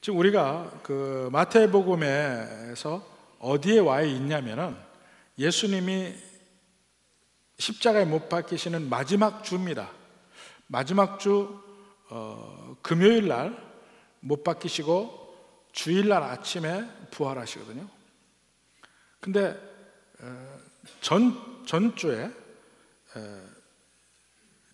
지금 우리가 그 마태복음에서 어디에 와 있냐면은 예수님이 십자가에 못 박히시는 마지막 주입니다. 마지막 주 금요일 날 못 박히시고 주일날 아침에 부활하시거든요. 근데 전주에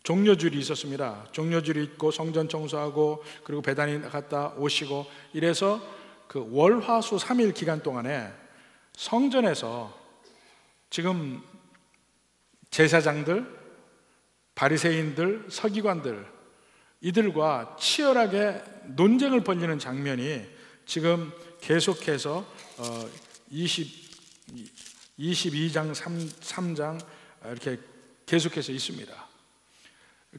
종려주일이 있었습니다. 종려주일이 있고 성전 청소하고 그리고 배단이 갔다 오시고 이래서 그 월화수 3일 기간 동안에 성전에서 지금 제사장들, 바리새인들, 서기관들 이들과 치열하게 논쟁을 벌이는 장면이 지금 계속해서 22장, 3장 이렇게 계속해서 있습니다.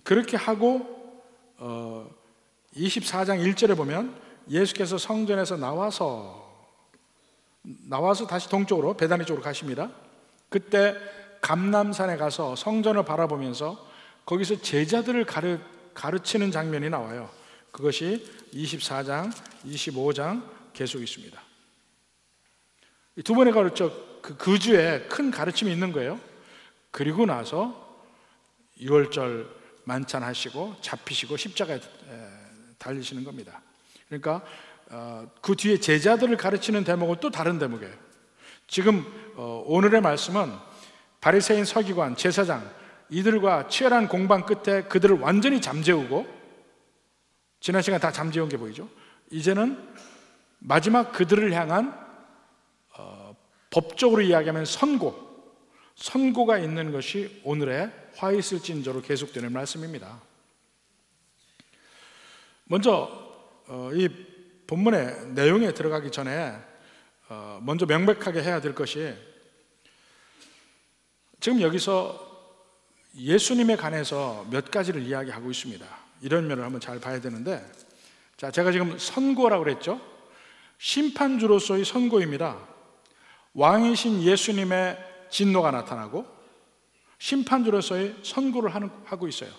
그렇게 하고 24장 1절에 보면 예수께서 성전에서 나와서 다시 동쪽으로 베다니 쪽으로 가십니다. 그때 감람산에 가서 성전을 바라보면서 거기서 제자들을 가르치는 장면이 나와요. 그것이 24장, 25장 계속 있습니다. 두 번의 그 주에 큰 가르침이 있는 거예요. 그리고 나서 6월절 만찬하시고 잡히시고 십자가에 달리시는 겁니다. 그러니까 그 뒤에 제자들을 가르치는 대목은 또 다른 대목이에요. 지금 오늘의 말씀은 바리새인, 서기관, 제사장 이들과 치열한 공방 끝에 그들을 완전히 잠재우고, 지난 시간 다 잠재운 게 보이죠? 이제는 마지막 그들을 향한 법적으로 이야기하면 선고가 있는 것이 오늘의 화 있을진저로 계속되는 말씀입니다. 먼저 이 본문의 내용에 들어가기 전에 먼저 명백하게 해야 될 것이, 지금 여기서 예수님에 관해서 몇 가지를 이야기하고 있습니다. 이런 면을 한번 잘 봐야 되는데, 자, 제가 지금 선고라고 그랬죠? 심판주로서의 선고입니다. 왕이신 예수님의 진노가 나타나고 심판주로서의 선고를 하고 있어요.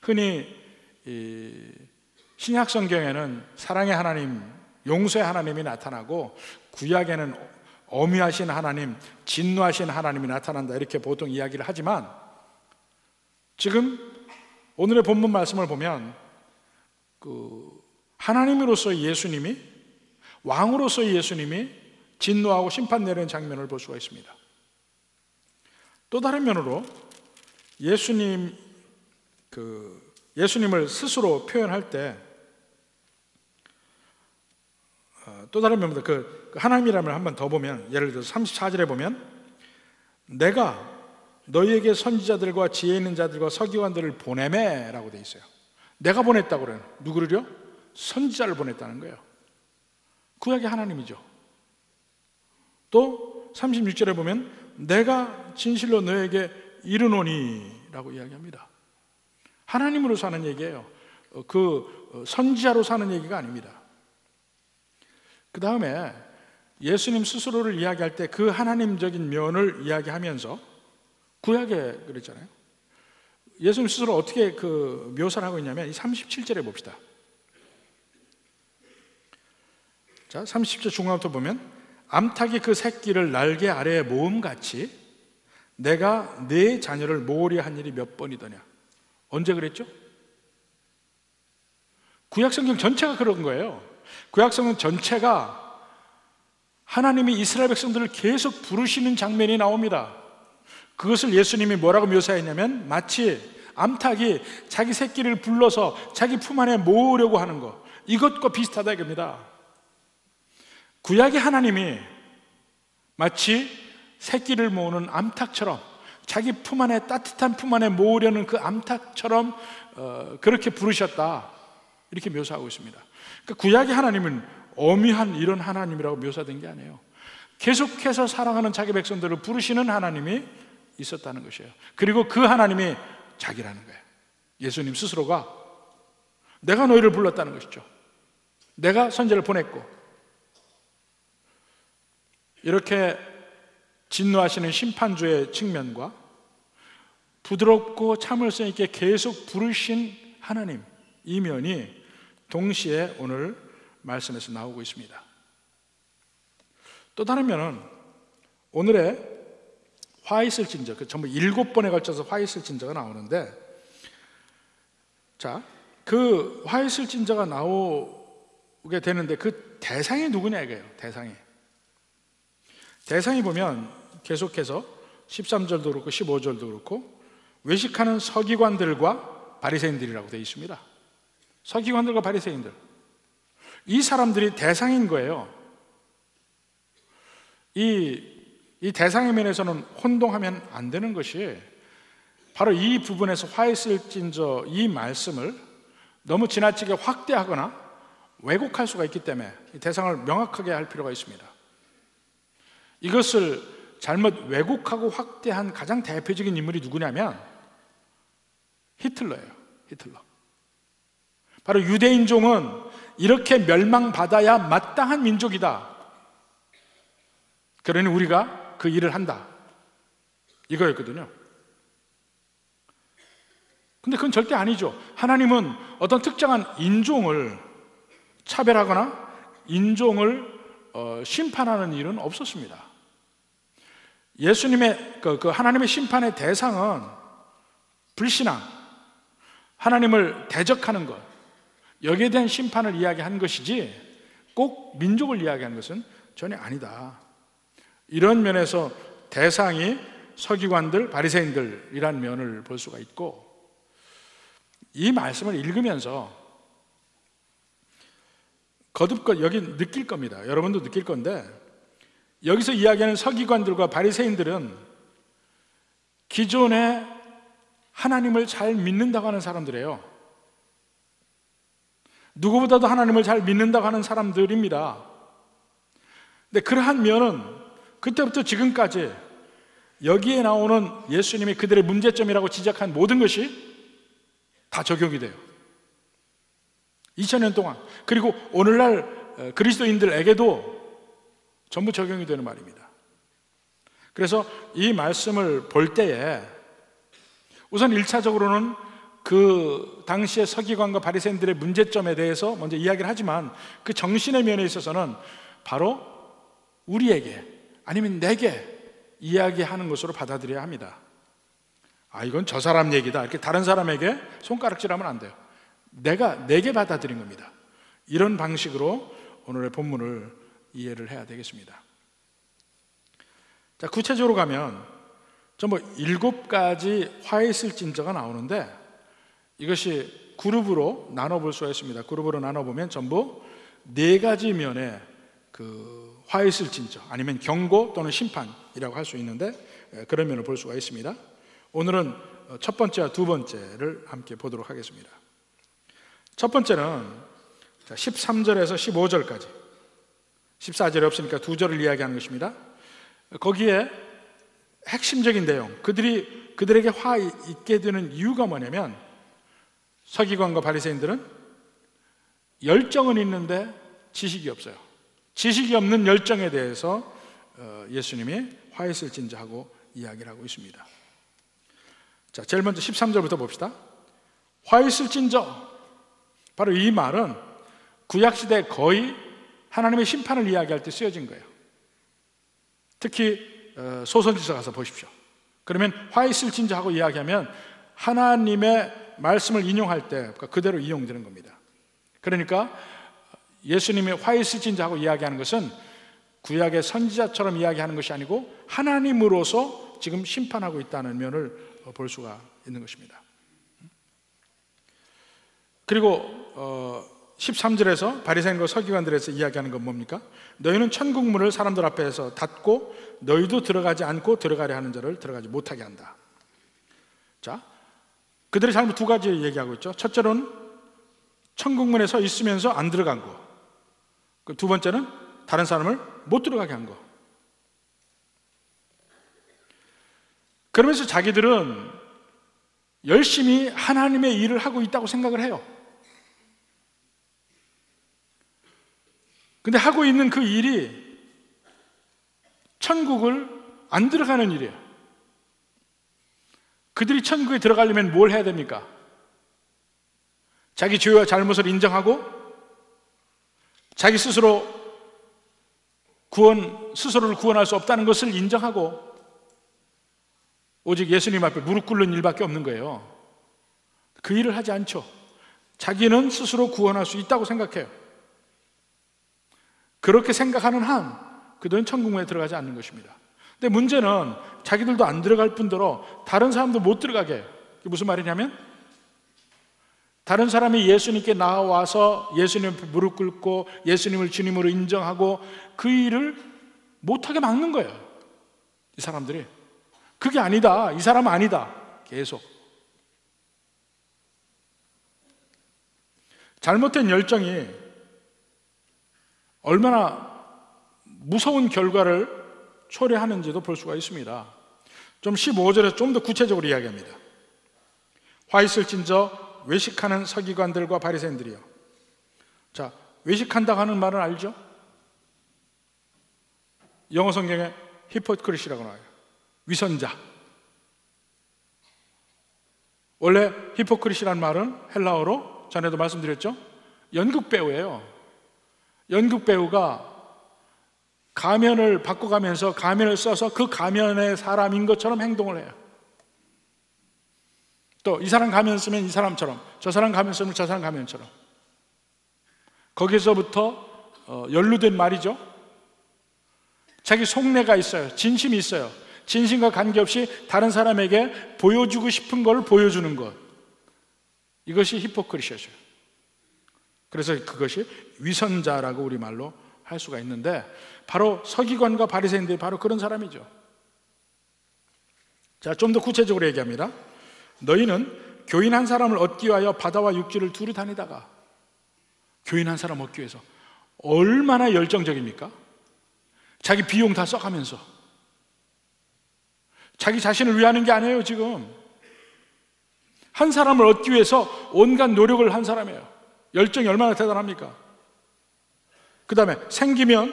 흔히 신약 성경에는 사랑의 하나님, 용서의 하나님이 나타나고, 구약에는 엄위하신 하나님, 진노하신 하나님이 나타난다 이렇게 보통 이야기를 하지만, 지금 오늘의 본문 말씀을 보면 하나님으로서의 예수님이, 왕으로서의 예수님이 진노하고 심판 내리는 장면을 볼 수가 있습니다. 또 다른 면으로 예수님을 스스로 표현할 때, 또 다른 면보다 그 하나님이라면 한 번 더 보면, 예를 들어서 34절에 보면 내가 너희에게 선지자들과 지혜 있는 자들과 서기관들을 보내매 라고 되어 있어요. 내가 보냈다고 그래요. 누구를요? 선지자를 보냈다는 거예요. 구약의 하나님이죠. 또 36절에 보면 내가 진실로 너에게 이르노니 라고 이야기합니다. 하나님으로서 하는 얘기예요. 그 선지자로서 하는 얘기가 아닙니다. 그 다음에 예수님 스스로를 이야기할 때 그 하나님적인 면을 이야기하면서, 구약에 그랬잖아요. 예수님 스스로 어떻게 그 묘사를 하고 있냐면 이 37절에 봅시다. 자, 37절 중간부터 보면 암탉이 그 새끼를 날개 아래에 모음같이 내가 네 자녀를 모으려 한 일이 몇 번이더냐. 언제 그랬죠? 구약성경 전체가 그런 거예요. 구약성경 전체가 하나님이 이스라엘 백성들을 계속 부르시는 장면이 나옵니다. 그것을 예수님이 뭐라고 묘사했냐면 마치 암탉이 자기 새끼를 불러서 자기 품 안에 모으려고 하는 것, 이것과 비슷하다 이겁니다. 구약의 하나님이 마치 새끼를 모으는 암탉처럼, 자기 품 안에, 따뜻한 품 안에 모으려는 그 암탉처럼 그렇게 부르셨다 이렇게 묘사하고 있습니다. 그러니까 구약의 하나님은 엄위한 이런 하나님이라고 묘사된 게 아니에요. 계속해서 사랑하는 자기 백성들을 부르시는 하나님이 있었다는 것이에요. 그리고 그 하나님이 자기라는 거예요. 예수님 스스로가 내가 너희를 불렀다는 것이죠. 내가 선지자를 보냈고, 이렇게 진노하시는 심판주의 측면과 부드럽고 참을성 있게 계속 부르신 하나님, 이 면이 동시에 오늘 말씀에서 나오고 있습니다. 또 다른 면은 오늘의 화 있을진저, 전부 7번에 걸쳐서 화 있을진저가 나오는데, 자, 그 화 있을진저가 나오게 되는데 그 대상이 누구냐 이거예요. 대상이 보면 계속해서 13절도 그렇고 15절도 그렇고 외식하는 서기관들과 바리새인들이라고 되어 있습니다. 서기관들과 바리새인들, 이 사람들이 대상인 거예요. 이 대상의 면에서는 혼동하면 안 되는 것이 바로 이 부분에서 화 있을진저 이 말씀을 너무 지나치게 확대하거나 왜곡할 수가 있기 때문에 이 대상을 명확하게 할 필요가 있습니다. 이것을 잘못 왜곡하고 확대한 가장 대표적인 인물이 누구냐면 히틀러예요. 히틀러. 바로 유대인종은 이렇게 멸망받아야 마땅한 민족이다, 그러니 우리가 그 일을 한다, 이거였거든요. 근데 그건 절대 아니죠. 하나님은 어떤 특정한 인종을 차별하거나 인종을 심판하는 일은 없었습니다. 예수님의 그 하나님의 심판의 대상은 불신앙, 하나님을 대적하는 것, 여기에 대한 심판을 이야기한 것이지 꼭 민족을 이야기한 것은 전혀 아니다. 이런 면에서 대상이 서기관들, 바리새인들이라는 면을 볼 수가 있고, 이 말씀을 읽으면서 거듭 여기 느낄 겁니다. 여러분도 느낄 건데, 여기서 이야기하는 서기관들과 바리새인들은 기존에 하나님을 잘 믿는다고 하는 사람들이에요. 누구보다도 하나님을 잘 믿는다고 하는 사람들입니다. 근데 그러한 면은 그때부터 지금까지 여기에 나오는 예수님이 그들의 문제점이라고 지적한 모든 것이 다 적용이 돼요. 2000년 동안, 그리고 오늘날 그리스도인들에게도 전부 적용이 되는 말입니다. 그래서 이 말씀을 볼 때에 우선 1차적으로는 그 당시의 서기관과 바리새인들의 문제점에 대해서 먼저 이야기를 하지만, 그 정신의 면에 있어서는 바로 우리에게 아니면 내게 이야기하는 것으로 받아들여야 합니다. 이건 저 사람 얘기다, 이렇게 다른 사람에게 손가락질하면 안 돼요. 내게 받아들인 겁니다. 이런 방식으로 오늘의 본문을 이해를 해야 되겠습니다. 자, 구체적으로 가면 전부 7가지 화 있을진저가 나오는데, 이것이 그룹으로 나눠볼 수가 있습니다. 그룹으로 나눠보면 전부 4가지 면의 그 화 있을진저, 아니면 경고 또는 심판이라고 할 수 있는데, 그런 면을 볼 수가 있습니다. 오늘은 첫 번째와 두 번째를 함께 보도록 하겠습니다. 첫 번째는 13절에서 15절까지, 14절이 없으니까 2절을 이야기하는 것입니다. 거기에 핵심적인 내용, 그들에게 화 있게 되는 이유가 뭐냐면, 서기관과 바리새인들은 열정은 있는데 지식이 없어요. 지식이 없는 열정에 대해서 예수님이 화 있을진저하고 이야기를 하고 있습니다. 자, 제일 먼저 13절부터 봅시다. 화 있을진저, 바로 이 말은 구약시대 거의 하나님의 심판을 이야기할 때 쓰여진 거예요. 특히 소선지서 가서 보십시오. 그러면 화 있을진저하고 이야기하면 하나님의 말씀을 인용할 때 그대로 이용되는 겁니다. 그러니까 예수님이 화 있을진저하고 이야기하는 것은 구약의 선지자처럼 이야기하는 것이 아니고 하나님으로서 지금 심판하고 있다는 면을 볼 수가 있는 것입니다. 그리고 13절에서 바리새인과 서기관들에서 이야기하는 건 뭡니까? 너희는 천국 문을 사람들 앞에서 닫고 너희도 들어가지 않고 들어가려 하는 자를 들어가지 못하게 한다. 자, 그들의 잘못 2가지 얘기하고 있죠. 첫째로는 천국 문에 서 있으면서 안 들어간 거, 그 두 번째는 다른 사람을 못 들어가게 한 거. 그러면서 자기들은 열심히 하나님의 일을 하고 있다고 생각을 해요. 근데 하고 있는 그 일이 천국을 안 들어가는 일이에요. 그들이 천국에 들어가려면 뭘 해야 됩니까? 자기 죄와 잘못을 인정하고 자기 스스로를 구원할 수 없다는 것을 인정하고 오직 예수님 앞에 무릎 꿇는 일밖에 없는 거예요. 그 일을 하지 않죠. 자기는 스스로 구원할 수 있다고 생각해요. 그렇게 생각하는 한 그들은 천국문에 들어가지 않는 것입니다. 근데 문제는 자기들도 안 들어갈 뿐더러 다른 사람도 못 들어가게 해요. 그게 무슨 말이냐면 다른 사람이 예수님께 나와서 예수님 앞에 무릎 꿇고 예수님을 주님으로 인정하고 그 일을 못하게 막는 거예요. 이 사람들이. 그게 아니다. 이 사람은 아니다. 계속. 잘못된 열정이 얼마나 무서운 결과를 초래하는지도 볼 수가 있습니다. 좀 15절에서 좀 더 구체적으로 이야기합니다. 화 있을진저 외식하는 서기관들과 바리새인들이요. 자, 외식한다고 하는 말은 알죠? 영어 성경에 히포크리시라고 나와요. 위선자. 원래 히포크리시라는 말은 헬라어로 전에도 말씀드렸죠? 연극 배우예요. 연극 배우가 가면을 바꿔가면서 가면을 써서 그 가면의 사람인 것처럼 행동을 해요. 또 이 사람 가면 쓰면 이 사람처럼, 저 사람 가면 쓰면 저 사람 가면처럼. 거기서부터 연루된 말이죠. 자기 속내가 있어요. 진심이 있어요. 진심과 관계없이 다른 사람에게 보여주고 싶은 걸 보여주는 것. 이것이 히포크리시죠. 그래서 그것이 위선자라고 우리말로 할 수가 있는데 바로 서기관과 바리새인들이 바로 그런 사람이죠. 자, 좀 더 구체적으로 얘기합니다. 너희는 교인 한 사람을 얻기 위하여 바다와 육지를 두루 다니다가, 교인 한 사람 얻기 위해서 얼마나 열정적입니까? 자기 비용 다 써가면서 자기 자신을 위하는 게 아니에요. 지금 한 사람을 얻기 위해서 온갖 노력을 한 사람이에요. 열정이 얼마나 대단합니까? 그 다음에 생기면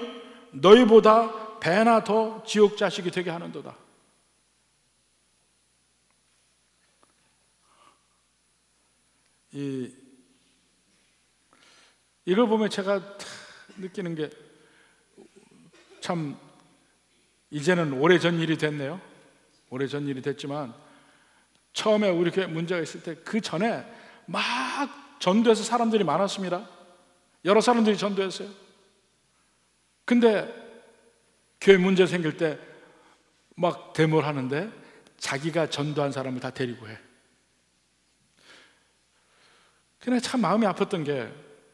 너희보다 배나 더 지옥 자식이 되게 하는도다. 이걸 보면 제가 느끼는 게 참 이제는 오래전 일이 됐네요. 오래전 일이 됐지만 처음에 우리 교회 문제가 있을 때 그 전에 막 전도해서 사람들이 많았습니다. 여러 사람들이 전도했어요. 근데 교회 문제 생길 때 막 데모를 하는데 자기가 전도한 사람을 다 데리고 해. 그냥 참 마음이 아팠던 게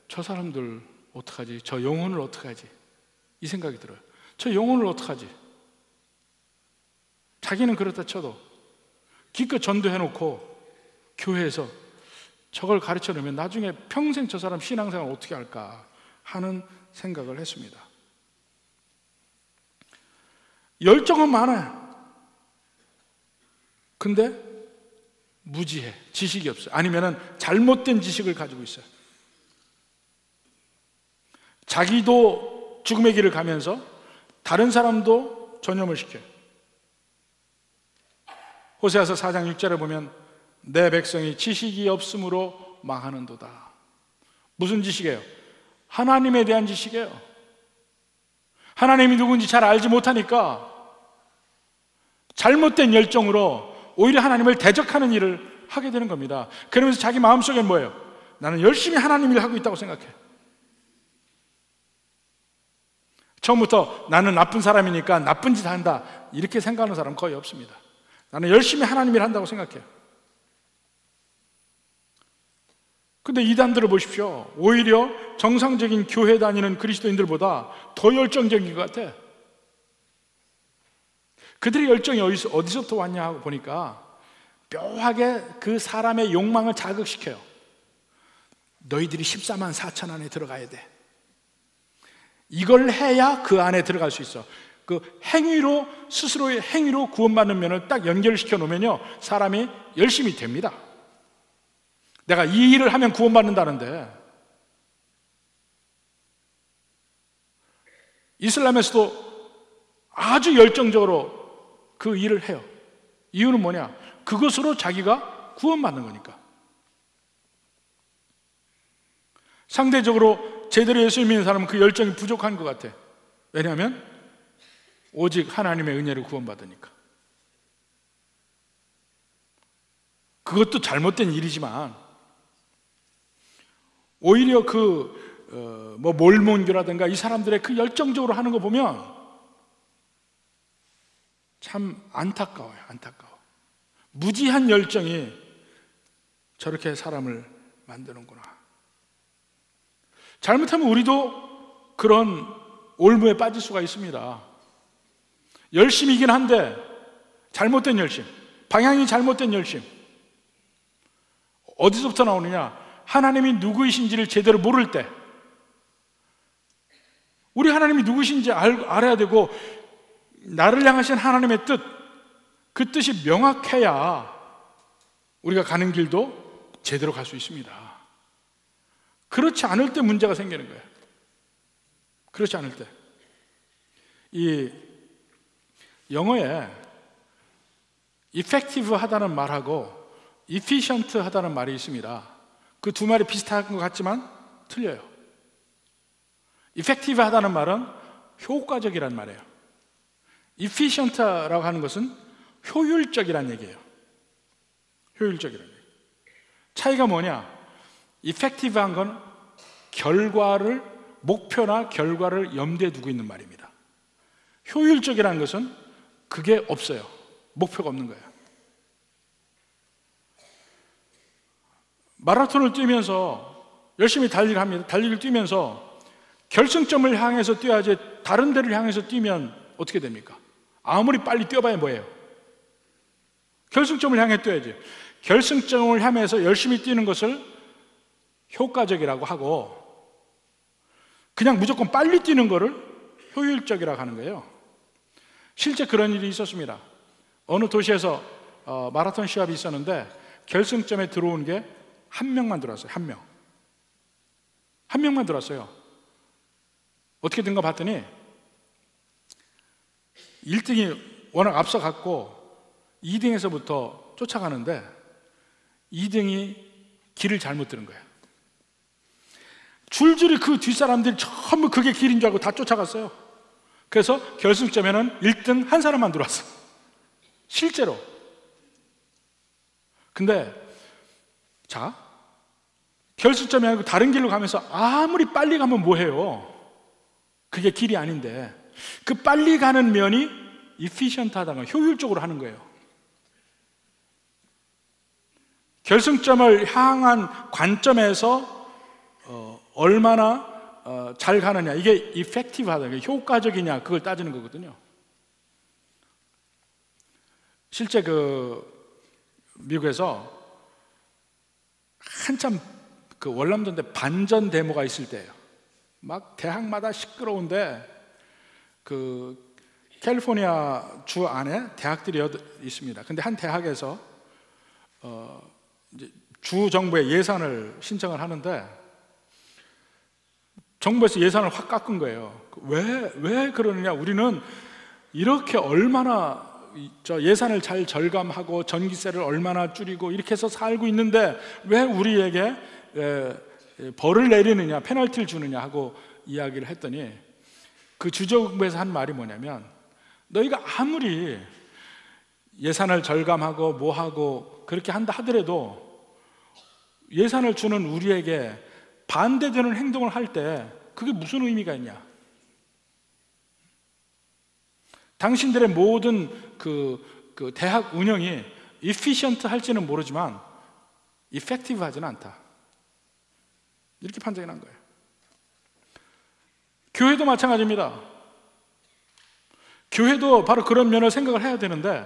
저 사람들 어떡하지? 저 영혼을 어떡하지? 이 생각이 들어요. 저 영혼을 어떡하지? 자기는 그렇다 쳐도 기껏 전도해놓고 교회에서 저걸 가르쳐 놓으면 나중에 평생 저 사람 신앙생활 어떻게 할까 하는 생각을 했습니다. 열정은 많아요. 근데 무지해. 지식이 없어요. 아니면은 잘못된 지식을 가지고 있어요. 자기도 죽음의 길을 가면서 다른 사람도 전염을 시켜요. 호세아서 4장 6절에 보면 내 백성이 지식이 없으므로 망하는도다. 무슨 지식이에요? 하나님에 대한 지식이에요. 하나님이 누군지 잘 알지 못하니까 잘못된 열정으로 오히려 하나님을 대적하는 일을 하게 되는 겁니다. 그러면서 자기 마음속에 뭐예요? 나는 열심히 하나님 일을 하고 있다고 생각해. 처음부터 나는 나쁜 사람이니까 나쁜 짓 한다 이렇게 생각하는 사람은 거의 없습니다. 나는 열심히 하나님 일을 한다고 생각해요. 근데 이단들을 보십시오. 오히려 정상적인 교회 다니는 그리스도인들보다 더 열정적인 것 같아. 그들의 열정이 어디서부터 왔냐 하고 보니까 묘하게 그 사람의 욕망을 자극시켜요. 너희들이 14만 4천 안에 들어가야 돼. 이걸 해야 그 안에 들어갈 수 있어. 그 행위로, 스스로의 행위로 구원받는 면을 딱 연결시켜 놓으면요 사람이 열심히 됩니다. 내가 이 일을 하면 구원받는다는데, 이슬람에서도 아주 열정적으로 그 일을 해요. 이유는 뭐냐? 그것으로 자기가 구원받는 거니까. 상대적으로 제대로 예수 믿는 사람은 그 열정이 부족한 것 같아. 왜냐하면 오직 하나님의 은혜를 구원받으니까. 그것도 잘못된 일이지만 오히려 몰몬교라든가 이 사람들의 그 열정적으로 하는 거 보면 참 안타까워요. 안타까워. 무지한 열정이 저렇게 사람을 만드는구나. 잘못하면 우리도 그런 올무에 빠질 수가 있습니다. 열심이긴 한데 잘못된 열심, 방향이 잘못된 열심. 어디서부터 나오느냐? 하나님이 누구이신지를 제대로 모를 때, 우리 하나님이 누구신지 알아야 되고, 나를 향하신 하나님의 뜻, 그 뜻이 명확해야 우리가 가는 길도 제대로 갈 수 있습니다. 그렇지 않을 때 문제가 생기는 거예요. 그렇지 않을 때. 이 영어에 effective 하다는 말하고 efficient 하다는 말이 있습니다. 그 두 말이 비슷한 것 같지만 틀려요. effective 하다는 말은 효과적이란 말이에요. efficient라고 하는 것은 효율적이란 얘기예요. 효율적이란 얘기. 차이가 뭐냐? effective한 건 목표나 결과를 염두에 두고 있는 말입니다. 효율적이라는 것은 그게 없어요. 목표가 없는 거예요. 마라톤을 뛰면서 열심히 달리기를 합니다. 달리기를 뛰면서 결승점을 향해서 뛰어야지 다른 데를 향해서 뛰면 어떻게 됩니까? 아무리 빨리 뛰어봐야 뭐예요? 결승점을 향해 뛰어야지. 결승점을 향해서 열심히 뛰는 것을 효과적이라고 하고, 그냥 무조건 빨리 뛰는 것을 효율적이라고 하는 거예요. 실제 그런 일이 있었습니다. 어느 도시에서 마라톤 시합이 있었는데 결승점에 들어온 게 한 명만 들어왔어요. 한 명만 들어왔어요. 어떻게 된가 봤더니 1등이 워낙 앞서갔고 2등에서부터 쫓아가는데 2등이 길을 잘못 들은 거예요. 줄줄이 그 뒷사람들이 전부 그게 길인 줄 알고 다 쫓아갔어요. 그래서 결승점에는 1등 한 사람만 들어왔어. 실제로. 근데 자, 결승점이 아니고 다른 길로 가면서 아무리 빨리 가면 뭐해요? 그게 길이 아닌데 그 빨리 가는 면이 efficient하다는 건 효율적으로 하는 거예요. 결승점을 향한 관점에서 얼마나 잘 가느냐, 이게 effective하다, 이게 효과적이냐, 그걸 따지는 거거든요. 실제 미국에서 한참 월남전 때 반전 데모가 있을 때예요. 막 대학마다 시끄러운데 캘리포니아 주 안에 대학들이 있습니다. 근데 한 대학에서 이제 주 정부에 예산을 신청을 하는데 정부에서 예산을 확 깎은 거예요. 왜 그러느냐? 우리는 이렇게 얼마나 예산을 잘 절감하고 전기세를 얼마나 줄이고 이렇게 해서 살고 있는데 왜 우리에게 벌을 내리느냐, 페널티를 주느냐 하고 이야기를 했더니 그 주정부에서 한 말이 뭐냐면, 너희가 아무리 예산을 절감하고 뭐하고 그렇게 한다 하더라도 예산을 주는 우리에게 반대되는 행동을 할 때 그게 무슨 의미가 있냐? 당신들의 모든 그 대학 운영이 efficient 할지는 모르지만 effective 하지는 않다. 이렇게 판정이 난 거예요. 교회도 마찬가지입니다. 교회도 바로 그런 면을 생각을 해야 되는데,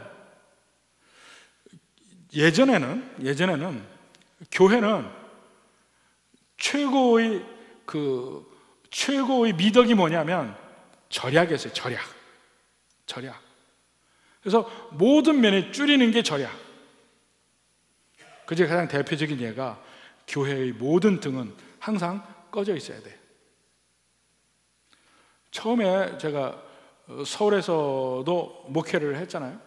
예전에는 교회는 최고의 미덕이 뭐냐면 절약이었어요. 절약. 그래서 모든 면에 줄이는 게 절약. 그중에 가장 대표적인 예가 교회의 모든 등은 항상 꺼져 있어야 돼. 처음에 제가 서울에서도 목회를 했잖아요.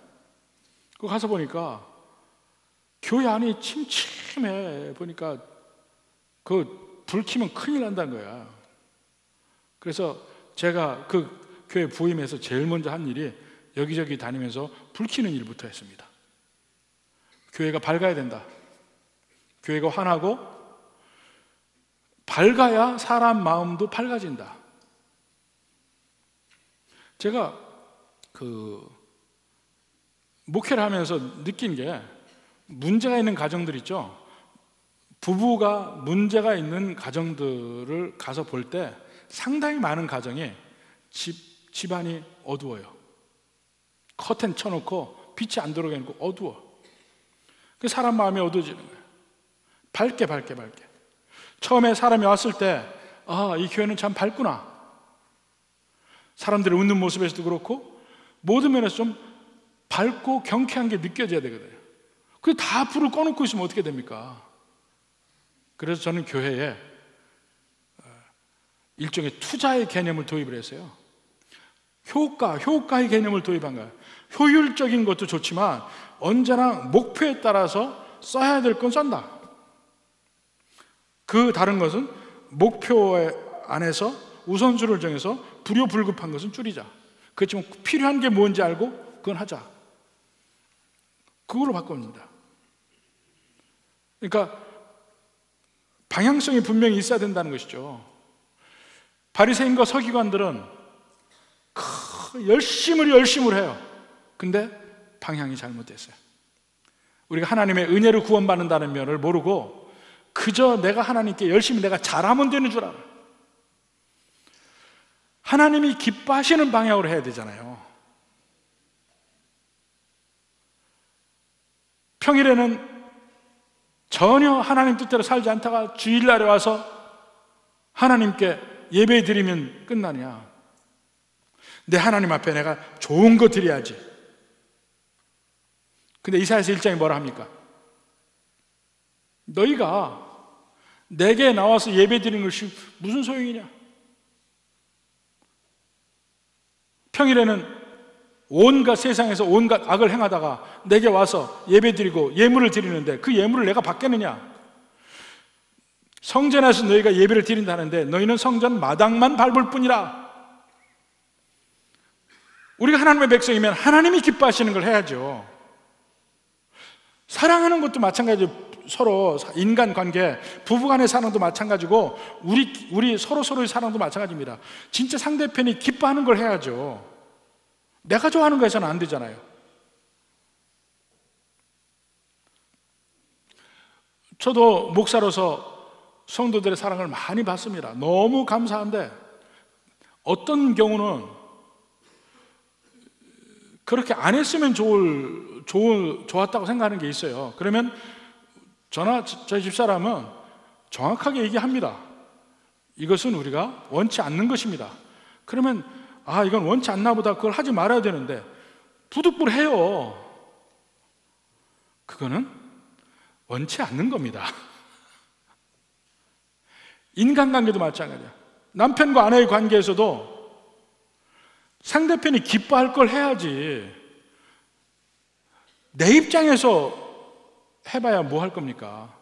그 가서 보니까 교회 안이 침침해. 보니까 불 켜면 큰일 난다는 거야. 그래서 제가 그 교회 부임해서 제일 먼저 한 일이 여기저기 다니면서 불 켜는 일부터 했습니다. 교회가 밝아야 된다. 교회가 환하고 밝아야 사람 마음도 밝아진다. 제가 목회를 하면서 느낀 게, 문제가 있는 가정들 있죠. 부부가 문제가 있는 가정들을 가서 볼 때 상당히 많은 가정이 집안이 어두워요. 커튼 쳐놓고 빛이 안 들어오게 해놓고 어두워. 그 사람 마음이 어두워지는 거예요. 밝게. 처음에 사람이 왔을 때, 이 교회는 참 밝구나. 사람들이 웃는 모습에서도 그렇고 모든 면에서 좀 밝고 경쾌한 게 느껴져야 되거든요. 그게 다 불을 꺼놓고 있으면 어떻게 됩니까? 그래서 저는 교회에 일종의 투자의 개념을 도입을 했어요. 효과의 개념을 도입한 거예요. 효율적인 것도 좋지만 언제나 목표에 따라서 써야 될 건 쏜다. 그 다른 것은 목표 안에서 우선순위를 정해서 불효불급한 것은 줄이자. 그렇지만 필요한 게 뭔지 알고 그건 하자. 그걸로 바꿉니다. 그러니까 방향성이 분명히 있어야 된다는 것이죠. 바리새인과 서기관들은 열심을 해요. 근데 방향이 잘못됐어요. 우리가 하나님의 은혜로 구원받는다는 면을 모르고 그저 내가 하나님께 열심히 내가 잘하면 되는 줄 알아. 하나님이 기뻐하시는 방향으로 해야 되잖아요. 평일에는 전혀 하나님 뜻대로 살지 않다가 주일날에 와서 하나님께 예배 드리면 끝나냐? 내 하나님 앞에 내가 좋은 거 드려야지. 근데 이사야서 1장이 뭐라 합니까? 너희가 내게 나와서 예배 드리는 것이 무슨 소용이냐? 평일에는 세상에서 온갖 악을 행하다가 내게 와서 예배 드리고 예물을 드리는데 그 예물을 내가 받겠느냐? 성전에서 너희가 예배를 드린다는데 너희는 성전 마당만 밟을 뿐이라. 우리가 하나님의 백성이면 하나님이 기뻐하시는 걸 해야죠. 사랑하는 것도 마찬가지예요. 서로 인간관계, 부부간의 사랑도 마찬가지고 우리 서로의 사랑도 마찬가지입니다. 진짜 상대편이 기뻐하는 걸 해야죠. 내가 좋아하는 거 해서는 안 되잖아요. 저도 목사로서 성도들의 사랑을 많이 받습니다. 너무 감사한데 어떤 경우는 그렇게 안 했으면 좋았다고 생각하는 게 있어요. 그러면 저희 집사람은 정확하게 얘기합니다. 이것은 우리가 원치 않는 것입니다. 그러면 이건 원치 않나 보다, 그걸 하지 말아야 되는데 부득불 해요. 그거는 원치 않는 겁니다. 인간관계도 마찬가지야. 남편과 아내의 관계에서도 상대편이 기뻐할 걸 해야지. 내 입장에서 해봐야 뭐 할 겁니까?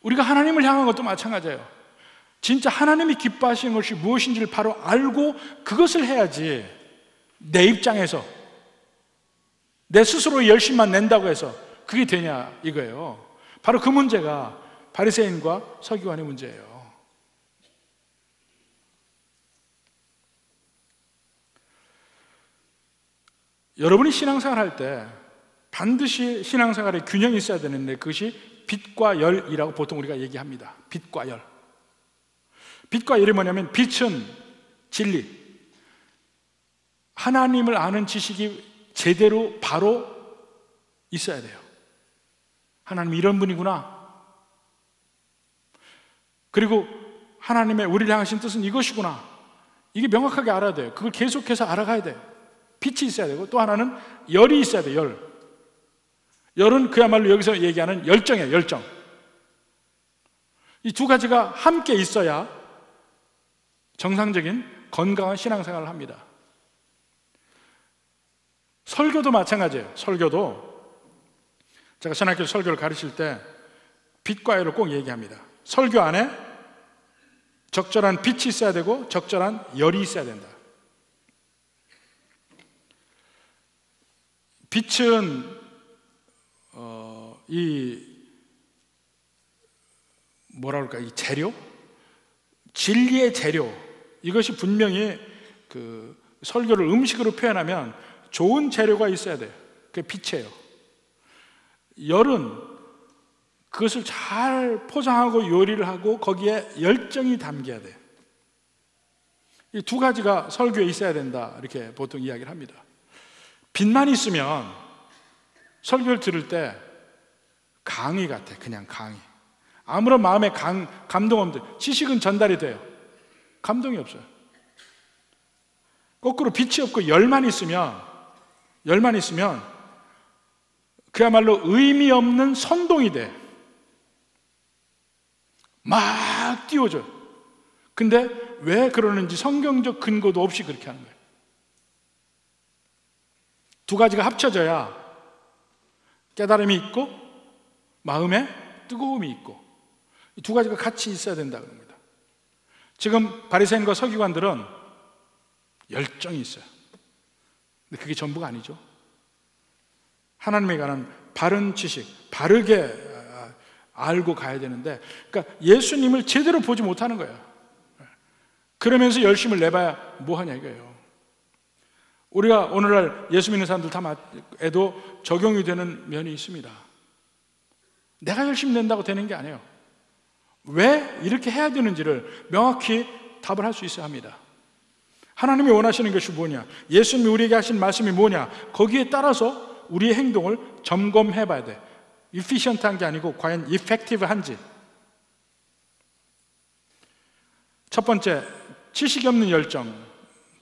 우리가 하나님을 향한 것도 마찬가지예요. 진짜 하나님이 기뻐하시는 것이 무엇인지를 바로 알고 그것을 해야지. 내 입장에서 내 스스로의 열심만 낸다고 해서 그게 되냐 이거예요. 바로 그 문제가 바리새인과 서기관의 문제예요. 여러분이 신앙생활 할 때 반드시 신앙생활에 균형이 있어야 되는데 그것이 빛과 열이라고 보통 우리가 얘기합니다. 빛과 열. 빛과 열이 뭐냐면 빛은 진리, 하나님을 아는 지식이 제대로 바로 있어야 돼요. 하나님이 이런 분이구나. 그리고 하나님의 우리를 향하신 뜻은 이것이구나. 이게 명확하게 알아야 돼요. 그걸 계속해서 알아가야 돼요. 빛이 있어야 되고 또 하나는 열이 있어야 돼요. 열은 그야말로 여기서 얘기하는 열정이에요. 열정. 이 두 가지가 함께 있어야 정상적인 건강한 신앙생활을 합니다. 설교도 마찬가지예요. 설교도 제가 신학교 설교를 가르칠 때 빛과 열을 꼭 얘기합니다. 설교 안에 적절한 빛이 있어야 되고 적절한 열이 있어야 된다. 빛은 이 재료, 진리의 재료, 이것이 분명히 그 설교를 음식으로 표현하면 좋은 재료가 있어야 돼요. 그게 빛이에요. 열은 그것을 잘 포장하고 요리를 하고 거기에 열정이 담겨야 돼요. 이 두 가지가 설교에 있어야 된다, 이렇게 보통 이야기를 합니다. 빛만 있으면 설교를 들을 때 강의 같아. 그냥 강의. 아무런 마음에 감동 없는데, 지식은 전달이 돼요. 감동이 없어요. 거꾸로 빛이 없고 열만 있으면 그야말로 의미 없는 선동이 돼. 막 띄워줘요. 근데 왜 그러는지 성경적 근거도 없이 그렇게 하는 거예요. 두 가지가 합쳐져야 깨달음이 있고 마음에 뜨거움이 있고, 이 두 가지가 같이 있어야 된다는 겁니다. 지금 바리새인과 서기관들은 열정이 있어요. 근데 그게 전부가 아니죠. 하나님에 관한 바른 지식, 바르게 알고 가야 되는데, 그러니까 예수님을 제대로 보지 못하는 거예요. 그러면서 열심을 내봐야 뭐하냐 이거예요. 우리가 오늘날 예수 믿는 사람들 다 해도 적용이 되는 면이 있습니다. 내가 열심히 낸다고 되는 게 아니에요. 왜 이렇게 해야 되는지를 명확히 답을 할 수 있어야 합니다. 하나님이 원하시는 것이 뭐냐, 예수님이 우리에게 하신 말씀이 뭐냐, 거기에 따라서 우리의 행동을 점검해 봐야 돼. efficient한 게 아니고 과연 effective한지. 첫 번째, 지식이 없는 열정,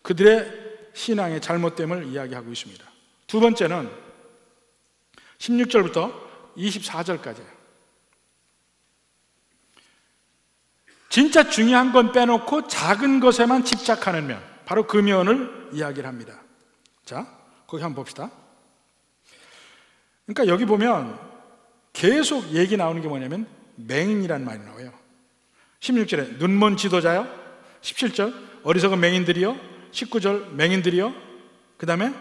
그들의 신앙의 잘못됨을 이야기하고 있습니다. 두 번째는 16절부터 24절까지예요. 진짜 중요한 건 빼놓고 작은 것에만 집착하는 면, 바로 그 면을 이야기를 합니다. 자, 거기 한번 봅시다. 그러니까 여기 보면 계속 얘기 나오는 게 뭐냐면 맹인이라는 말이 나와요. 16절에 눈먼 지도자요, 17절 어리석은 맹인들이요, 19절 맹인들이요, 그 다음에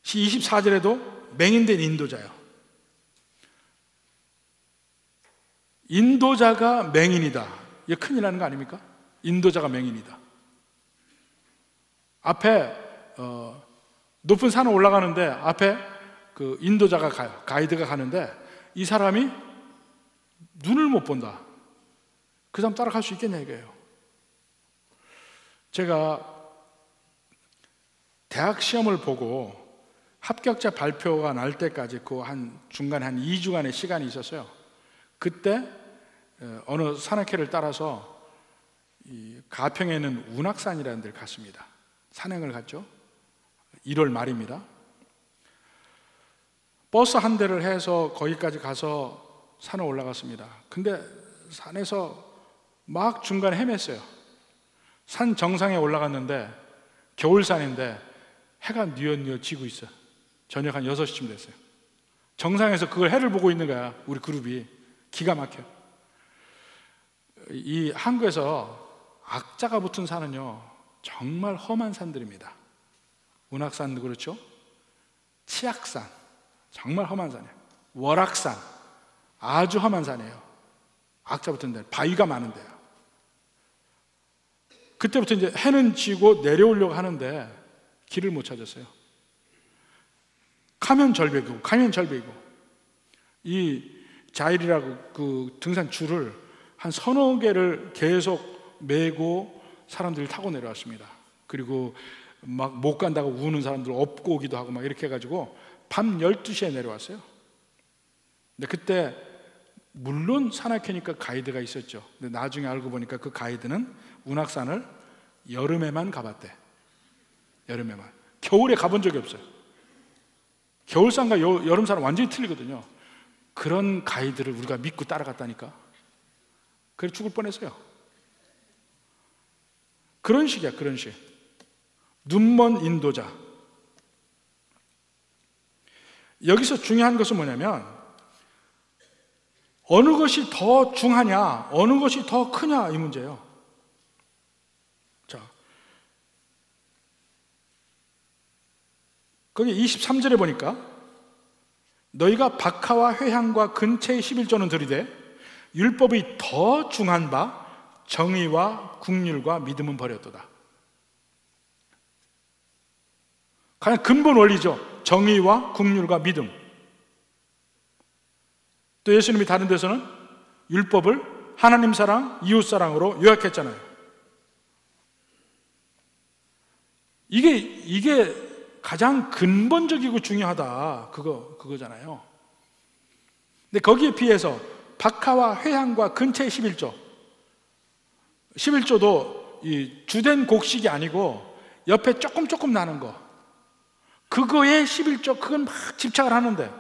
24절에도 맹인된 인도자요. 인도자가 맹인이다. 이게 큰일 나는 거 아닙니까? 인도자가 맹인이다. 앞에 높은 산을 올라가는데 앞에 그 인도자가 가요. 가이드가 가는데 이 사람이 눈을 못 본다. 그 사람 따라갈 수 있겠냐 이거예요. 제가 대학 시험을 보고 합격자 발표가 날 때까지 그 중간에 한 2주간의 시간이 있었어요. 그때 어느 산악회를 따라서 이 가평에 있는 운악산이라는 데를 갔습니다. 산행을 갔죠. 1월 말입니다. 버스 한 대를 해서 거기까지 가서 산에 올라갔습니다. 근데 산에서 막 중간에 헤맸어요. 산 정상에 올라갔는데 겨울산인데 해가 뉘엿뉘엿 지고 있어요. 저녁 한 6시쯤 됐어요. 정상에서 그걸 해를 보고 있는 거야. 우리 그룹이. 기가 막혀. 이 한국에서 악자가 붙은 산은요 정말 험한 산들입니다. 운악산도 그렇죠. 치악산 정말 험한 산이에요. 월악산 아주 험한 산이에요. 악자 붙은 데, 바위가 많은 데요. 그때부터 이제 해는 지고 내려오려고 하는데 길을 못 찾았어요. 가면 절벽이고 이 자일이라고 그 등산 줄을 한 서너 개를 계속 메고 사람들이 타고 내려왔습니다. 그리고 막 못 간다고 우는 사람들 업고 오기도 하고 막 이렇게 해가지고 밤 12시에 내려왔어요. 근데 그때 물론 산악회니까 가이드가 있었죠. 근데 나중에 알고 보니까 그 가이드는 운악산을 여름에만 가봤대. 여름에만. 겨울에 가본 적이 없어요. 겨울산과 여름산은 완전히 틀리거든요. 그런 가이드를 우리가 믿고 따라갔다니까. 그래 죽을 뻔했어요. 그런 식이야, 그런 식. 눈먼 인도자. 여기서 중요한 것은 뭐냐면 어느 것이 더 중하냐, 어느 것이 더 크냐, 이 문제예요. 자, 거기 23절에 보니까 너희가 박하와 회향과 근체의 11조는 들이되 율법이 더 중한 바 정의와 국률과 믿음은 버렸도다. 가장 근본 원리죠. 정의와 국률과 믿음. 또 예수님이 다른 데서는 율법을 하나님 사랑, 이웃 사랑으로 요약했잖아요. 이게 가장 근본적이고 중요하다. 그거잖아요. 근데 거기에 비해서 박하와 회향과 근체의 11조. 11조도 이 주된 곡식이 아니고 옆에 조금 나는 거. 그거에 11조, 그건 막 집착을 하는데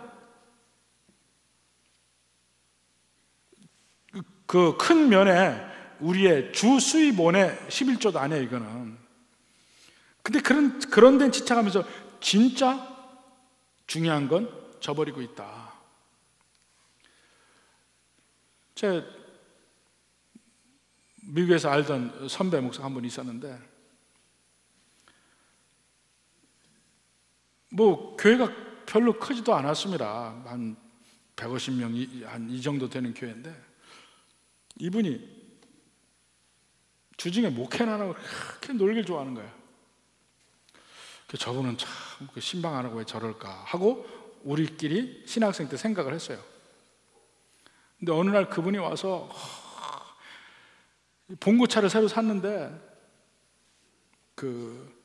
그 큰 면에 우리의 주 수입원의 11조도 아니에요, 이거는. 근데 그런 데는 집착하면서 진짜 중요한 건 저버리고 있다. 제 미국에서 알던 선배 목사가 한 분 있었는데, 뭐 교회가 별로 크지도 않았습니다. 한 150명 한 이 정도 되는 교회인데, 이분이 주중에 목회나 하고 그렇게 놀길 좋아하는 거예요. 저분은 참 신방 안 하고 왜 저럴까 하고 우리끼리 신학생 때 생각을 했어요. 근데 어느 날 그분이 와서 봉고차를 새로 샀는데 그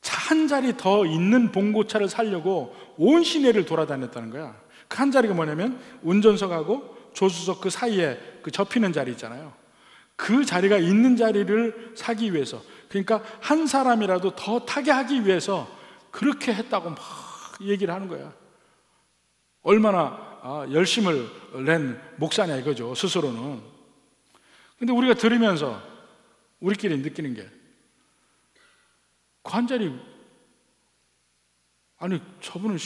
차 한 자리 더 있는 봉고차를 사려고 온 시내를 돌아다녔다는 거야. 그 한 자리가 뭐냐면 운전석하고 조수석 그 사이에 그 접히는 자리 있잖아요. 그 자리가 있는 자리를 사기 위해서, 그러니까 한 사람이라도 더 타게 하기 위해서 그렇게 했다고 막 얘기를 하는 거야. 얼마나 열심을 낸 목사냐 이거죠, 스스로는. 근데 우리가 들으면서 우리끼리 느끼는 게, 그 한 자리, 아니 저분은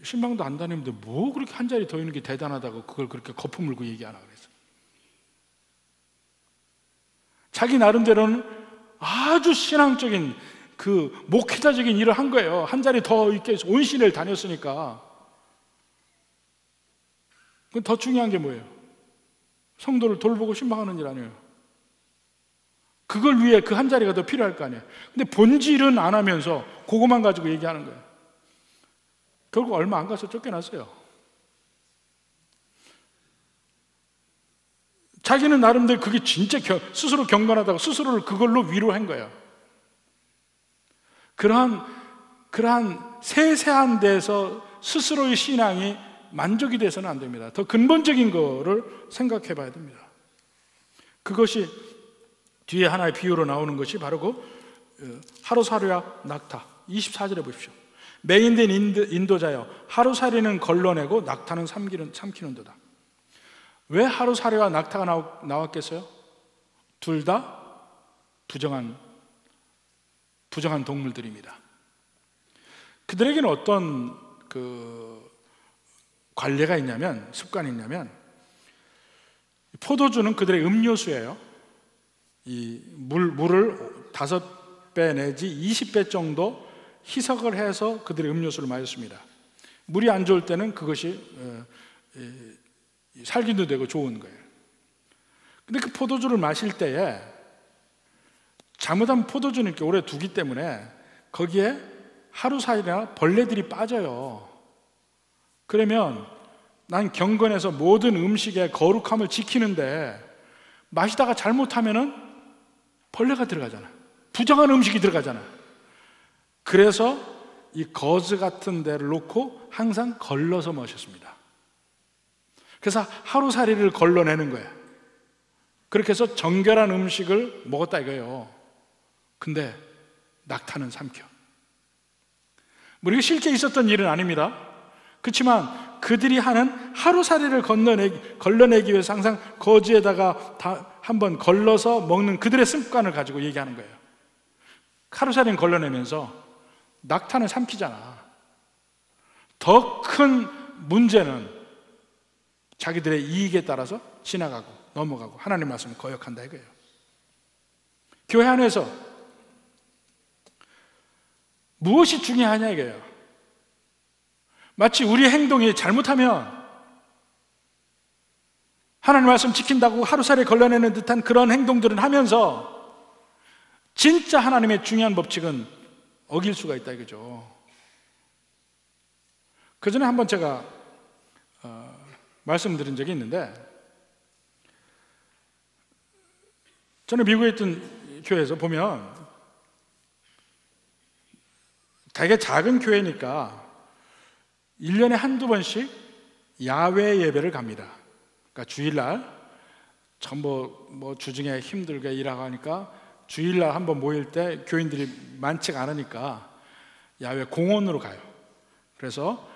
신방도 안 다니는데 뭐 그렇게 한 자리 더 있는 게 대단하다고 그걸 그렇게 거품 물고 얘기하나 그래서. 자기 나름대로는 아주 신앙적인 그 목회자적인 일을 한 거예요. 한 자리 더 이렇게 온 시내를 다녔으니까. 그건 더 중요한 게 뭐예요? 성도를 돌보고 신방하는 일 아니에요? 그걸 위해 그 한 자리가 더 필요할 거 아니에요? 근데 본질은 안 하면서 그것만 가지고 얘기하는 거예요. 결국 얼마 안 가서 쫓겨났어요. 자기는 나름대로 그게 진짜 스스로 경건하다고 스스로를 그걸로 위로한 거예요. 그러한 세세한 데서 스스로의 신앙이 만족이 돼서는 안 됩니다. 더 근본적인 거를 생각해 봐야 됩니다. 그것이 뒤에 하나의 비유로 나오는 것이 바로 그 하루살이와 낙타. 24절에 보십시오. 맹인된 인도자여, 하루살이는 걸러내고 낙타는 삼키는도다. 왜 하루살이와 낙타가 나왔겠어요? 둘 다 부정한 동물들입니다. 그들에게는 어떤 그 관례가 있냐면, 습관이 있냐면, 포도주는 그들의 음료수예요. 이 물을 5배 내지 20배 정도 희석을 해서 그들의 음료수를 마셨습니다. 물이 안 좋을 때는 그것이 살균도 되고 좋은 거예요. 근데 그 포도주를 마실 때에 잘못하면 포도주는 이렇게 오래 두기 때문에 거기에 하루살이나 벌레들이 빠져요. 그러면 난 경건해서 모든 음식의 거룩함을 지키는데 마시다가 잘못하면은 벌레가 들어가잖아. 부정한 음식이 들어가잖아. 그래서 이 거즈 같은 데를 놓고 항상 걸러서 마셨습니다. 그래서 하루살이를 걸러내는 거야. 그렇게 해서 정결한 음식을 먹었다 이거예요. 근데 낙타는 삼켜. 뭐 이게 실제 있었던 일은 아닙니다. 그렇지만 그들이 하는 하루살이를 걸러내기 위해서 항상 거즈에다가 한번 걸러서 먹는 그들의 습관을 가지고 얘기하는 거예요. 하루살이는 걸러내면서 낙타는 삼키잖아. 더 큰 문제는 자기들의 이익에 따라서 지나가고 넘어가고 하나님 말씀을 거역한다 이거예요. 교회 안에서 무엇이 중요하냐 이거예요. 마치 우리 행동이 잘못하면 하나님 말씀 지킨다고 하루살이 걸러내는 듯한 그런 행동들을 하면서 진짜 하나님의 중요한 법칙은 어길 수가 있다 이거죠. 그 전에 한번 제가 말씀드린 적이 있는데, 저는 미국에 있던 교회에서 보면 되게 작은 교회니까 1년에 한두 번씩 야외 예배를 갑니다. 그러니까 주일날 전부 주중에 힘들게 일하고 하니까 주일날 한번 모일 때 교인들이 많지가 않으니까 야외 공원으로 가요. 그래서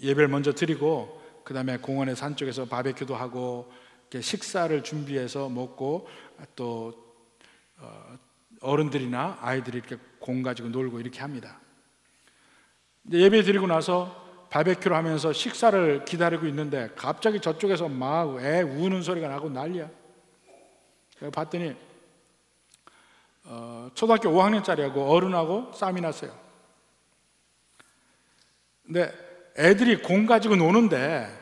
예배를 먼저 드리고 그 다음에 공원에서 한쪽에서 바베큐도 하고 이렇게 식사를 준비해서 먹고 또 어른들이나 아이들이 이렇게 공 가지고 놀고 이렇게 합니다. 예배 드리고 나서 바베큐를 하면서 식사를 기다리고 있는데 갑자기 저쪽에서 막 애 우는 소리가 나고 난리야. 그래서 봤더니 초등학교 5학년짜리하고 어른하고 싸움이 났어요. 근데 애들이 공 가지고 노는데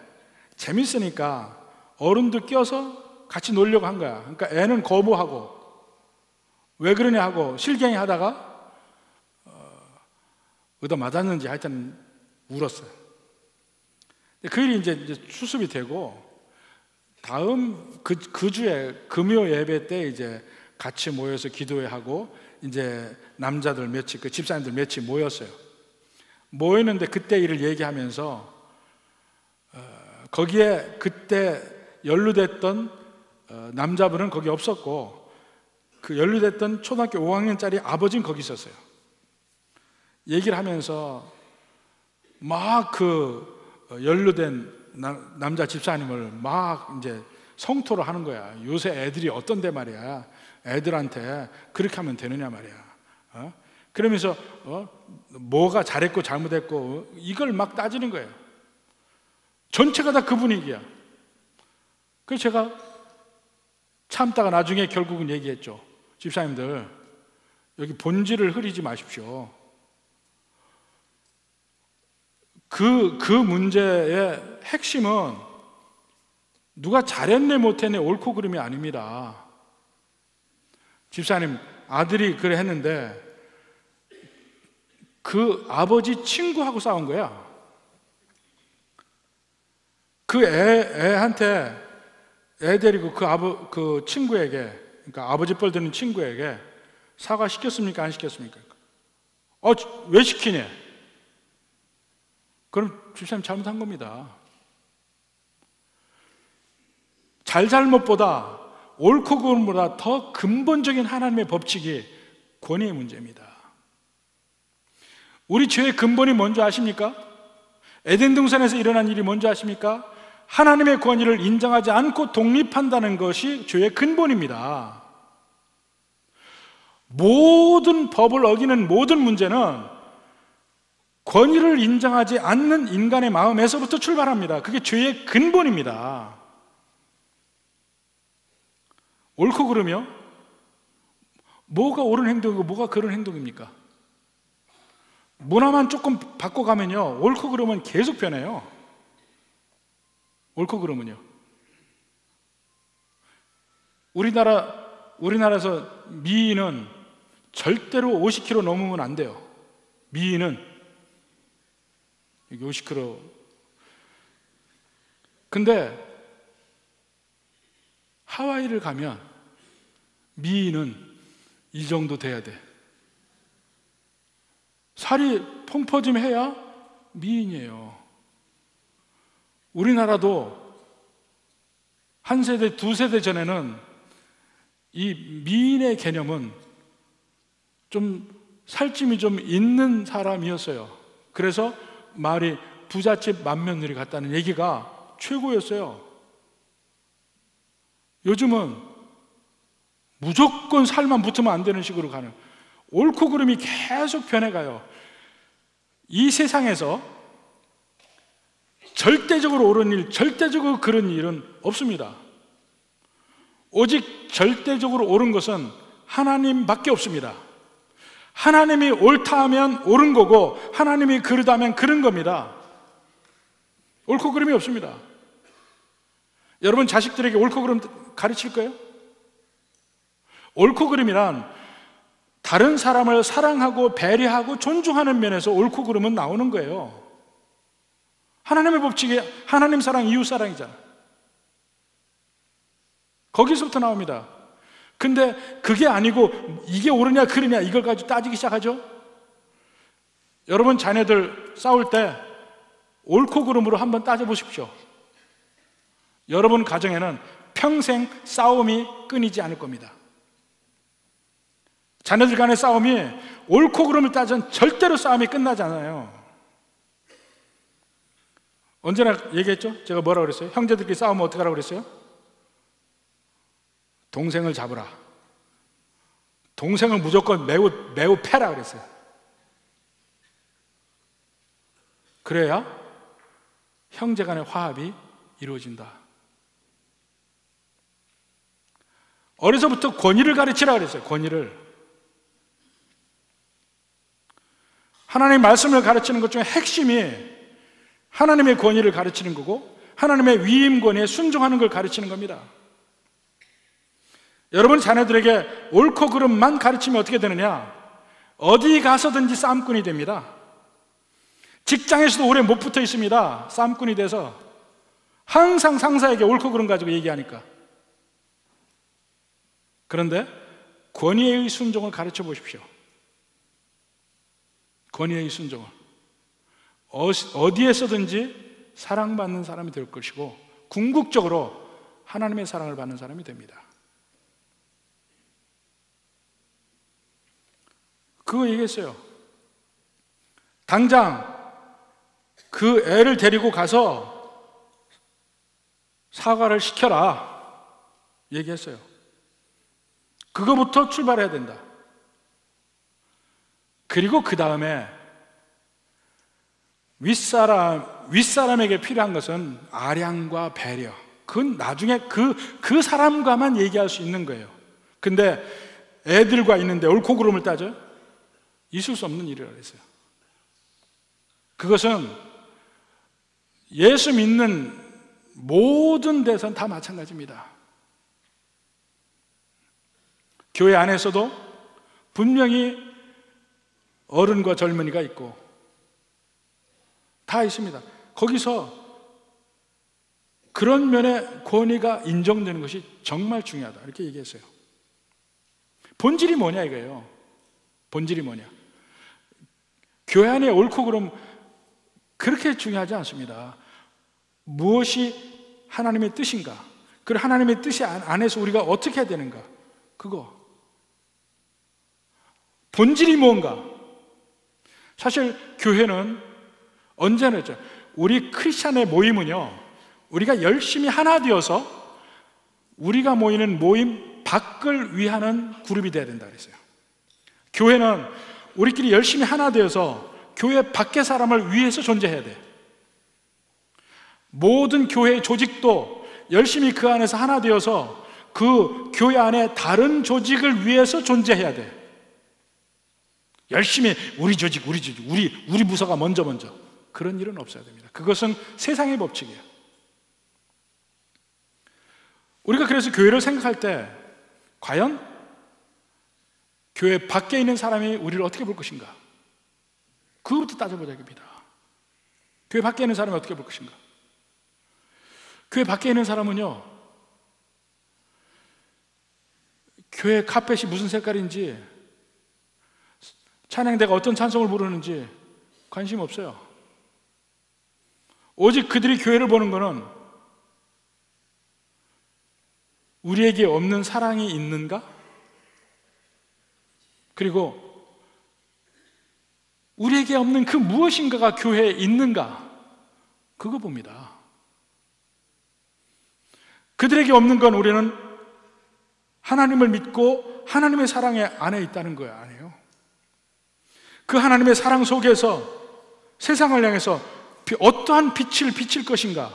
재밌으니까 어른도 껴서 같이 놀려고 한 거야. 그러니까 애는 거부하고 왜 그러냐 하고 실갱이 하다가 얻어 맞았는지 하여튼 울었어요. 그 일이 이제 수습이 되고 다음 그 주에 금요 예배 때 이제 같이 모여서 기도회 하고 이제 남자들 몇이 그 집사님들 몇이 모였어요. 모였는데 그때 일을 얘기하면서 거기에 그때 연루됐던 남자분은 거기 없었고 그 연루됐던 초등학교 5학년짜리 아버지는 거기 있었어요. 얘기를 하면서 막 그 연루된 남자 집사님을 막 이제 성토를 하는 거야. 요새 애들이 어떤데 말이야. 애들한테 그렇게 하면 되느냐 말이야. 그러면서 뭐가 잘했고 잘못했고 이걸 막 따지는 거예요. 전체가 다 그 분위기야. 그래서 제가 참다가 나중에 결국은 얘기했죠. 집사님들 여기 본질을 흐리지 마십시오. 그 문제의 핵심은 누가 잘했네 못했네 옳고 그름이 아닙니다. 집사님 아들이 그래 했는데 그 아버지 친구하고 싸운 거야. 그 애한테 애 데리고 그 친구에게, 그러니까 아버지 뻘 드는 친구에게 사과 시켰습니까? 안 시켰습니까? 왜 시키냐? 그럼 집사님 잘못한 겁니다. 잘못보다 옳고 그름보다 더 근본적인 하나님의 법칙이 권위의 문제입니다. 우리 죄의 근본이 뭔지 아십니까? 에덴 동산에서 일어난 일이 뭔지 아십니까? 하나님의 권위를 인정하지 않고 독립한다는 것이 죄의 근본입니다. 모든 법을 어기는 모든 문제는 권위를 인정하지 않는 인간의 마음에서부터 출발합니다. 그게 죄의 근본입니다. 옳고 그르며 뭐가 옳은 행동이고 뭐가 그른 행동입니까? 문화만 조금 바꿔가면요 옳고 그르면 계속 변해요. 옳고 그르면요. 우리나라에서 미인은 절대로 50kg 넘으면 안 돼요. 미인은 여기 50kg. 근데 하와이를 가면 미인은 이 정도 돼야 돼. 살이 펑퍼짐 해야 미인이에요. 우리나라도 한 세대, 두 세대 전에는 이 미인의 개념은 좀 살찜이 좀 있는 사람이었어요. 그래서 말이 부잣집 맏며느리 같다는 얘기가 최고였어요. 요즘은 무조건 살만 붙으면 안 되는 식으로 가는, 옳고 그름이 계속 변해가요. 이 세상에서 절대적으로 옳은 일, 절대적으로 그런 일은 없습니다. 오직 절대적으로 옳은 것은 하나님밖에 없습니다. 하나님이 옳다 하면 옳은 거고 하나님이 그르다 하면 그른 겁니다. 옳고 그름이 없습니다. 여러분 자식들에게 옳고 그름 가르칠 거예요? 옳고 그름이란 다른 사람을 사랑하고 배려하고 존중하는 면에서 옳고 그름은 나오는 거예요. 하나님의 법칙이 하나님 사랑, 이웃 사랑이잖아. 거기서부터 나옵니다. 근데 그게 아니고 이게 옳으냐 그르냐 이걸 가지고 따지기 시작하죠. 여러분 자녀들 싸울 때 옳고 그름으로 한번 따져보십시오. 여러분 가정에는 평생 싸움이 끊이지 않을 겁니다. 자녀들 간의 싸움이 옳고 그름을 따져는 절대로 싸움이 끝나지 않아요. 언제나 얘기했죠? 제가 뭐라고 그랬어요? 형제들끼리 싸우면 어떻게 하라고 그랬어요? 동생을 잡으라. 동생을 무조건 매우 패라 그랬어요. 그래야 형제 간의 화합이 이루어진다. 어려서부터 권위를 가르치라 그랬어요. 권위를. 하나님의 말씀을 가르치는 것 중에 핵심이 하나님의 권위를 가르치는 거고 하나님의 위임 권위에 순종하는 걸 가르치는 겁니다. 여러분 자녀들에게 옳고 그름만 가르치면 어떻게 되느냐? 어디 가서든지 싸움꾼이 됩니다. 직장에서도 오래 못 붙어 있습니다. 싸움꾼이 돼서 항상 상사에게 옳고 그름 가지고 얘기하니까. 그런데 권위의 순종을 가르쳐 보십시오. 권위의 순종을 어디에서든지 사랑받는 사람이 될 것이고 궁극적으로 하나님의 사랑을 받는 사람이 됩니다. 그거 얘기했어요. 당장 그 애를 데리고 가서 사과를 시켜라 얘기했어요. 그거부터 출발해야 된다. 그리고 그 다음에 윗사람에게 필요한 것은 아량과 배려. 그건 나중에 그 사람과만 얘기할 수 있는 거예요. 근데 애들과 있는데 옳고 그름을 따져? 있을 수 없는 일이라고 했어요. 그것은 예수 믿는 모든 데선 다 마찬가지입니다. 교회 안에서도 분명히 어른과 젊은이가 있고 다 있습니다. 거기서 그런 면의 권위가 인정되는 것이 정말 중요하다 이렇게 얘기했어요. 본질이 뭐냐 이거예요. 본질이 뭐냐. 교회 안에 옳고 그름 그렇게 중요하지 않습니다. 무엇이 하나님의 뜻인가, 그리고 하나님의 뜻이 안에서 우리가 어떻게 해야 되는가, 그거 본질이 뭔가. 사실 교회는 언제나 있죠. 우리 크리스찬의 모임은요, 우리가 열심히 하나 되어서 우리가 모이는 모임 밖을 위하는 그룹이 돼야 된다 그랬어요. 교회는 우리끼리 열심히 하나 되어서 교회 밖의 사람을 위해서 존재해야 돼. 모든 교회의 조직도 열심히 그 안에서 하나 되어서 그 교회 안에 다른 조직을 위해서 존재해야 돼. 열심히 우리 조직, 우리 부서가 먼저 그런 일은 없어야 됩니다. 그것은 세상의 법칙이에요. 우리가 그래서 교회를 생각할 때 과연 교회 밖에 있는 사람이 우리를 어떻게 볼 것인가, 그거부터 따져보자입니다. 교회 밖에 있는 사람이 어떻게 볼 것인가. 교회 밖에 있는 사람은요, 교회 카펫이 무슨 색깔인지, 찬양대가 어떤 찬송을 부르는지 관심 없어요. 오직 그들이 교회를 보는 거는 우리에게 없는 사랑이 있는가? 그리고 우리에게 없는 그 무엇인가가 교회에 있는가? 그거 봅니다. 그들에게 없는 건 우리는 하나님을 믿고 하나님의 사랑 안에 있다는 거예요, 아니에요? 그 하나님의 사랑 속에서 세상을 향해서 어떠한 빛을 비칠 것인가?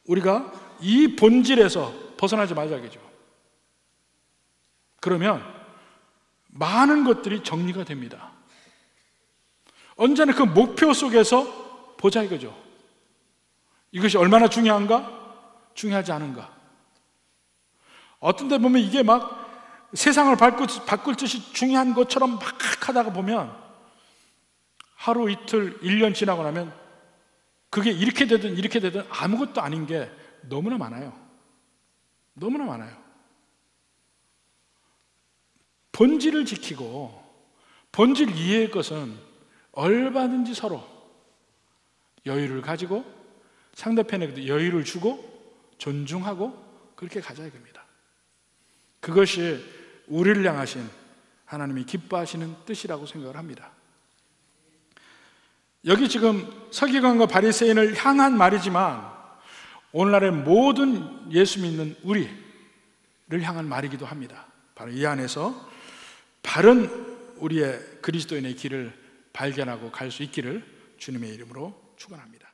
우리가 이 본질에서 벗어나지 말자겠죠. 그러면 많은 것들이 정리가 됩니다. 언제나 그 목표 속에서 보자 이거죠. 이것이 얼마나 중요한가? 중요하지 않은가? 어떤 데 보면 이게 막 세상을 바꿀 듯이 중요한 것처럼 막 하다가 보면 하루 이틀 1년 지나고 나면 그게 이렇게 되든 아무것도 아닌 게 너무나 많아요. 너무나 많아요. 본질을 지키고 본질 이해의 것은 얼마든지 서로 여유를 가지고 상대편에게도 여유를 주고 존중하고 그렇게 가자 이겁니다. 그것이 우리를 향하신 하나님이 기뻐하시는 뜻이라고 생각을 합니다. 여기 지금 서기관과 바리새인을 향한 말이지만 오늘날의 모든 예수 믿는 우리를 향한 말이기도 합니다. 바로 이 안에서 바른 우리의 그리스도인의 길을 발견하고 갈 수 있기를 주님의 이름으로 축원합니다.